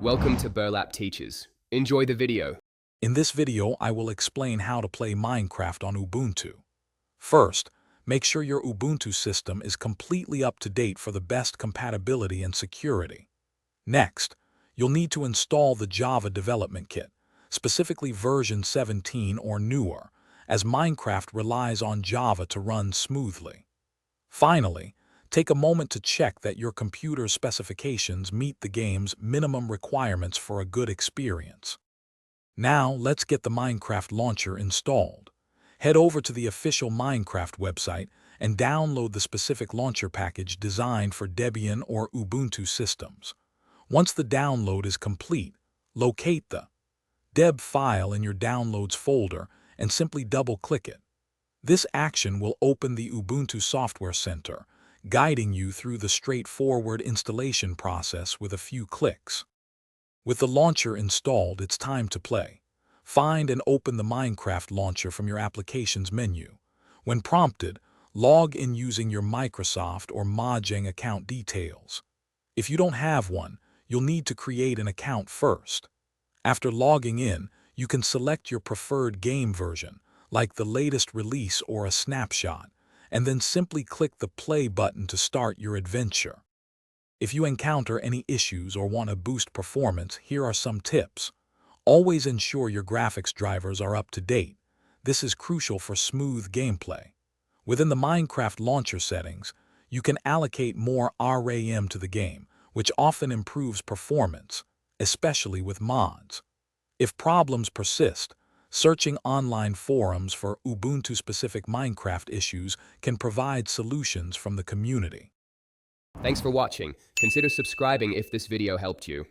Welcome to Burlap Teachers. Enjoy the video. In this video, I will explain how to play Minecraft on Ubuntu. First, make sure your Ubuntu system is completely up to date for the best compatibility and security. Next, you'll need to install the Java Development Kit, specifically version 17 or newer, as Minecraft relies on Java to run smoothly. Finally, take a moment to check that your computer's specifications meet the game's minimum requirements for a good experience. Now, let's get the Minecraft launcher installed. Head over to the official Minecraft website and download the specific launcher package designed for Debian or Ubuntu systems. Once the download is complete, locate the deb file in your Downloads folder and simply double-click it. This action will open the Ubuntu Software Center, guiding you through the straightforward installation process with a few clicks. With the launcher installed, it's time to play. Find and open the Minecraft launcher from your Applications menu. When prompted, log in using your Microsoft or Mojang account details. If you don't have one, you'll need to create an account first. After logging in, you can select your preferred game version, like the latest release or a snapshot, and then simply click the play button to start your adventure. If you encounter any issues or want to boost performance, here are some tips. Always ensure your graphics drivers are up to date. This is crucial for smooth gameplay. Within the Minecraft launcher settings, you can allocate more RAM to the game, which often improves performance, especially with mods. If problems persist, searching online forums for Ubuntu-specific Minecraft issues can provide solutions from the community. Thanks for watching. Consider subscribing if this video helped you.